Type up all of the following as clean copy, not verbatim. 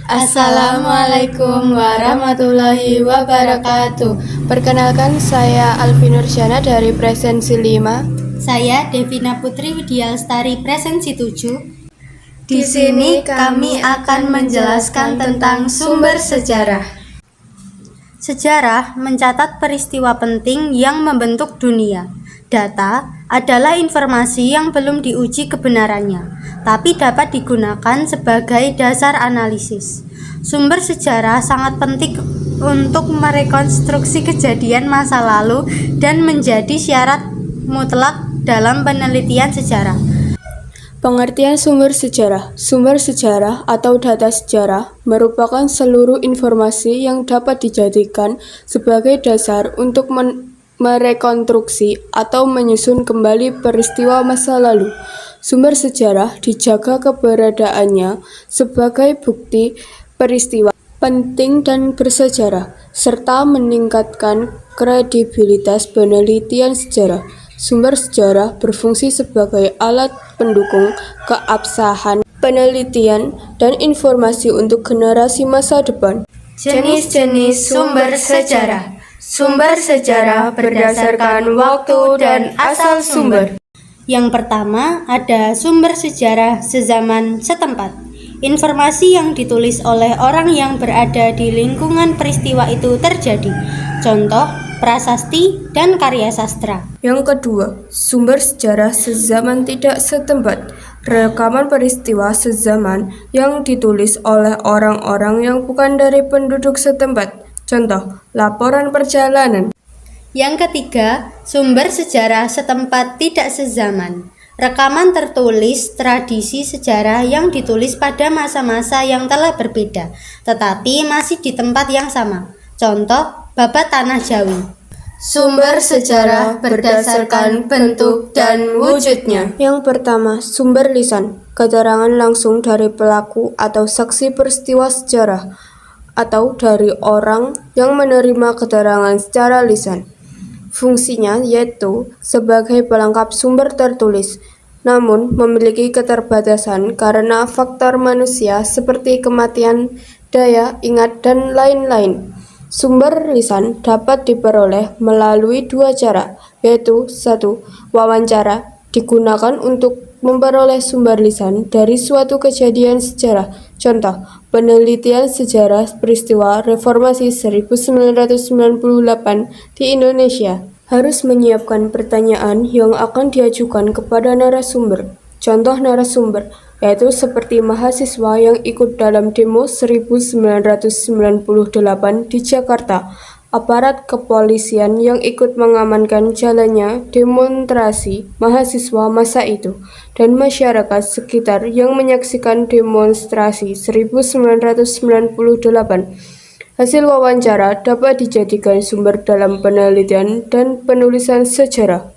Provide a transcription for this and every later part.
Assalamualaikum warahmatullahi wabarakatuh. Perkenalkan, saya Alfi Nursyana dari Presensi 5. Saya Devina Putri Widya Lestari Presensi 7. Di sini kami akan menjelaskan tentang sumber sejarah. Sejarah mencatat peristiwa penting yang membentuk dunia. Data adalah informasi yang belum diuji kebenarannya, tapi dapat digunakan sebagai dasar analisis. Sumber sejarah sangat penting untuk merekonstruksi kejadian masa lalu dan menjadi syarat mutlak dalam penelitian sejarah. Pengertian sumber sejarah. Sumber sejarah atau data sejarah merupakan seluruh informasi yang dapat dijadikan sebagai dasar untuk merekonstruksi atau menyusun kembali peristiwa masa lalu. Sumber sejarah dijaga keberadaannya sebagai bukti peristiwa penting dan bersejarah, serta meningkatkan kredibilitas penelitian sejarah. Sumber sejarah berfungsi sebagai alat pendukung keabsahan penelitian dan informasi untuk generasi masa depan. Jenis-jenis sumber sejarah. Sumber sejarah berdasarkan waktu dan asal sumber. Yang pertama ada sumber sejarah sezaman setempat. Informasi yang ditulis oleh orang yang berada di lingkungan peristiwa itu terjadi. Contoh, prasasti dan karya sastra. Yang kedua, sumber sejarah sezaman tidak setempat. Rekaman peristiwa sezaman yang ditulis oleh orang-orang yang bukan dari penduduk setempat. Contoh, laporan perjalanan. Yang ketiga, sumber sejarah setempat tidak sezaman. Rekaman tertulis tradisi sejarah yang ditulis pada masa-masa yang telah berbeda, tetapi masih di tempat yang sama. Contoh, babat tanah Jawi. Sumber sejarah berdasarkan bentuk dan wujudnya. Yang pertama, sumber lisan. Keterangan langsung dari pelaku atau saksi peristiwa sejarah, atau dari orang yang menerima keterangan secara lisan. Fungsinya yaitu sebagai pelengkap sumber tertulis, namun memiliki keterbatasan karena faktor manusia seperti kematian, daya ingat, dan lain-lain. Sumber lisan dapat diperoleh melalui dua cara, yaitu 1. Wawancara digunakan untuk memperoleh sumber lisan dari suatu kejadian sejarah. Contoh, penelitian sejarah peristiwa Reformasi 1998 di Indonesia harus menyiapkan pertanyaan yang akan diajukan kepada narasumber. Contoh narasumber yaitu seperti mahasiswa yang ikut dalam demo 1998 di Jakarta, aparat kepolisian yang ikut mengamankan jalannya demonstrasi mahasiswa masa itu, dan masyarakat sekitar yang menyaksikan demonstrasi 1998. Hasil wawancara dapat dijadikan sumber dalam penelitian dan penulisan sejarah.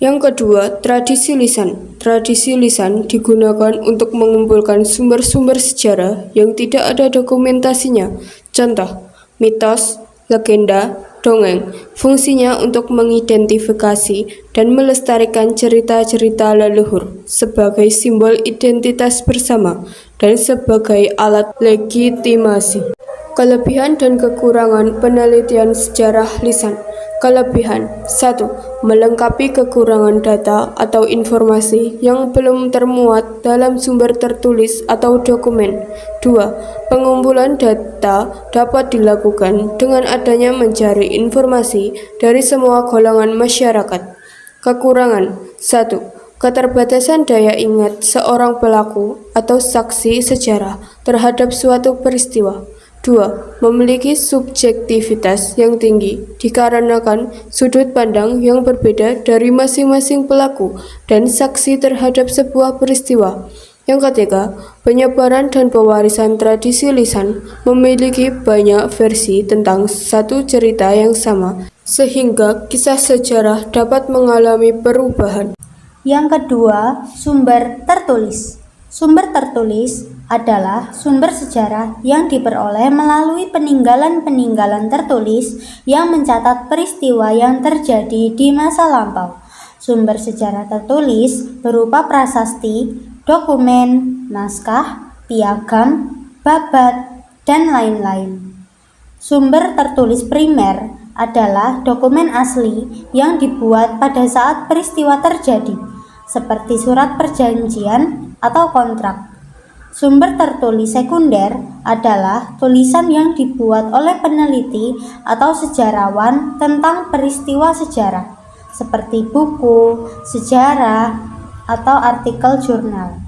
Yang kedua, tradisi lisan. Tradisi lisan digunakan untuk mengumpulkan sumber-sumber sejarah yang tidak ada dokumentasinya. Contoh, mitos, legenda, dongeng. Fungsinya untuk mengidentifikasi dan melestarikan cerita-cerita leluhur sebagai simbol identitas bersama dan sebagai alat legitimasi. Kelebihan dan kekurangan penelitian sejarah lisan. Kelebihan 1. Melengkapi kekurangan data atau informasi yang belum termuat dalam sumber tertulis atau dokumen. 2. Pengumpulan data dapat dilakukan dengan adanya mencari informasi dari semua golongan masyarakat. Kekurangan 1. Keterbatasan daya ingat seorang pelaku atau saksi sejarah terhadap suatu peristiwa. 2. Memiliki subjektivitas yang tinggi dikarenakan sudut pandang yang berbeda dari masing-masing pelaku dan saksi terhadap sebuah peristiwa. Yang ketiga, penyebaran dan pewarisan tradisi lisan memiliki banyak versi tentang satu cerita yang sama, sehingga kisah sejarah dapat mengalami perubahan. Yang kedua, sumber tertulis. Sumber tertulis adalah sumber sejarah yang diperoleh melalui peninggalan-peninggalan tertulis yang mencatat peristiwa yang terjadi di masa lampau. Sumber sejarah tertulis berupa prasasti, dokumen, naskah, piagam, babat, dan lain-lain. Sumber tertulis primer adalah dokumen asli yang dibuat pada saat peristiwa terjadi, seperti surat perjanjian atau kontrak. Sumber tertulis sekunder adalah tulisan yang dibuat oleh peneliti atau sejarawan tentang peristiwa sejarah, seperti buku, sejarah, atau artikel jurnal.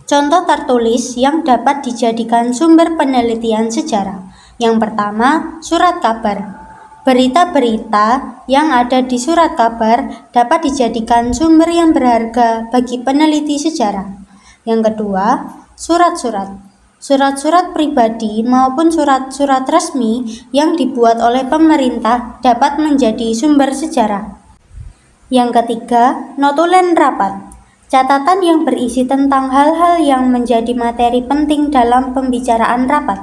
Contoh tertulis yang dapat dijadikan sumber penelitian sejarah. Yang pertama, surat kabar. Berita-berita yang ada di surat kabar dapat dijadikan sumber yang berharga bagi peneliti sejarah. Yang kedua, surat-surat. Surat-surat pribadi maupun surat-surat resmi yang dibuat oleh pemerintah dapat menjadi sumber sejarah. Yang ketiga, notulen rapat. Catatan yang berisi tentang hal-hal yang menjadi materi penting dalam pembicaraan rapat.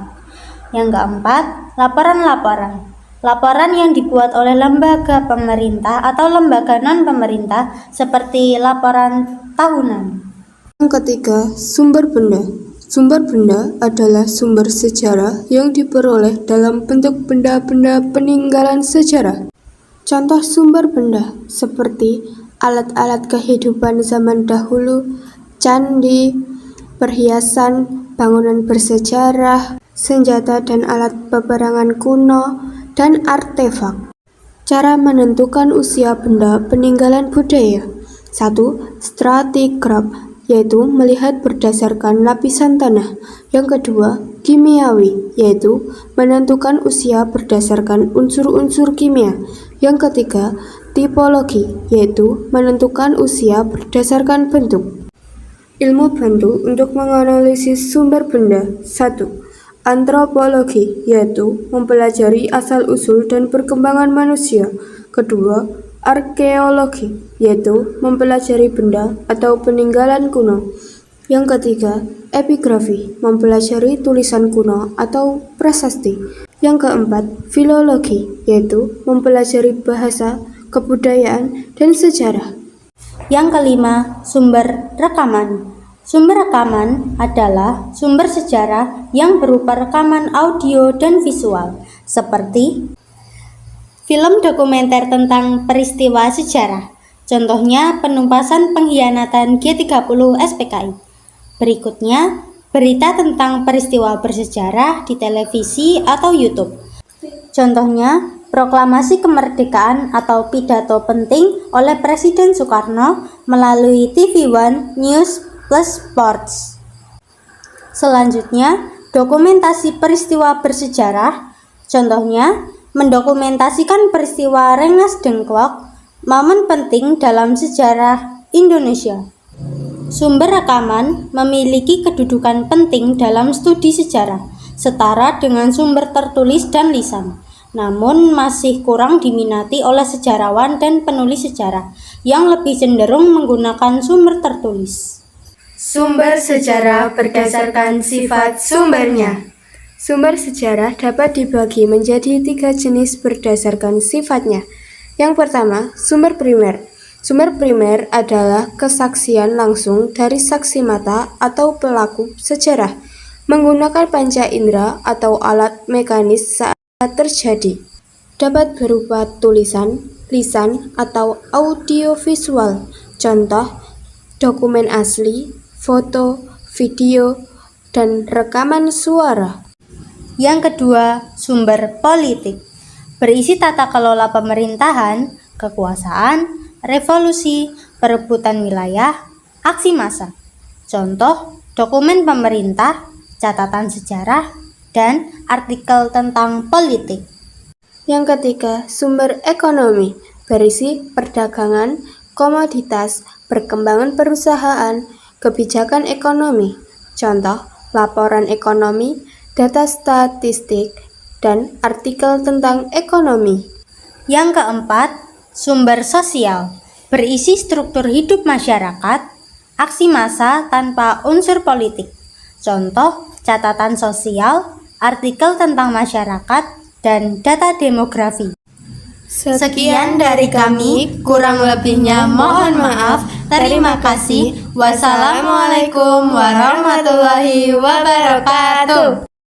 Yang keempat, laporan-laporan. Laporan yang dibuat oleh lembaga pemerintah atau lembaga non-pemerintah seperti laporan tahunan. Yang ketiga, sumber benda. Sumber benda adalah sumber sejarah yang diperoleh dalam bentuk benda-benda peninggalan sejarah. Contoh sumber benda seperti alat-alat kehidupan zaman dahulu, candi, perhiasan, bangunan bersejarah, senjata dan alat peperangan kuno, dan artefak. Cara menentukan usia benda peninggalan budaya. 1. Stratigraph, yaitu melihat berdasarkan lapisan tanah. Yang kedua, kimiawi, yaitu menentukan usia berdasarkan unsur-unsur kimia. Yang ketiga, tipologi, yaitu menentukan usia berdasarkan bentuk. Ilmu bantu untuk menganalisis sumber benda. 1. Antropologi, yaitu mempelajari asal-usul dan perkembangan manusia. Kedua, arkeologi, yaitu mempelajari benda atau peninggalan kuno. Yang ketiga, epigrafi, mempelajari tulisan kuno atau prasasti. Yang keempat, filologi, yaitu mempelajari bahasa, kebudayaan, dan sejarah. Yang kelima, sumber rekaman. Sumber rekaman adalah sumber sejarah yang berupa rekaman audio dan visual, seperti film dokumenter tentang peristiwa sejarah. Contohnya, penumpasan pengkhianatan G30 SPKI. Berikutnya, berita tentang peristiwa bersejarah di televisi atau YouTube. Contohnya, proklamasi kemerdekaan atau pidato penting oleh Presiden Soekarno melalui TV One News plus Sports. Selanjutnya, dokumentasi peristiwa bersejarah. Contohnya, mendokumentasikan peristiwa Rengas Dengklok, momen penting dalam sejarah Indonesia. Sumber rekaman memiliki kedudukan penting dalam studi sejarah, setara dengan sumber tertulis dan lisan. Namun masih kurang diminati oleh sejarawan dan penulis sejarah yang lebih cenderung menggunakan sumber tertulis. Sumber sejarah berdasarkan sifat sumbernya. Sumber sejarah dapat dibagi menjadi 3 jenis berdasarkan sifatnya. Yang pertama, sumber primer. Sumber primer adalah kesaksian langsung dari saksi mata atau pelaku sejarah menggunakan panca indera atau alat mekanis saat terjadi. Dapat berupa tulisan, lisan, atau audiovisual. Contoh, dokumen asli, foto, video, dan rekaman suara. Yang kedua, sumber politik. Berisi tata kelola pemerintahan, kekuasaan, revolusi, perebutan wilayah, aksi massa. Contoh, dokumen pemerintah, catatan sejarah, dan artikel tentang politik. Yang ketiga, sumber ekonomi. Berisi perdagangan, komoditas, perkembangan perusahaan, kebijakan ekonomi. Contoh, laporan ekonomi, data statistik, dan artikel tentang ekonomi. Yang keempat, sumber sosial. Berisi struktur hidup masyarakat, aksi massa tanpa unsur politik. Contoh, catatan sosial, artikel tentang masyarakat, dan data demografi. Sekian dari kami, kurang lebihnya mohon maaf. Terima kasih. Wassalamualaikum warahmatullahi wabarakatuh.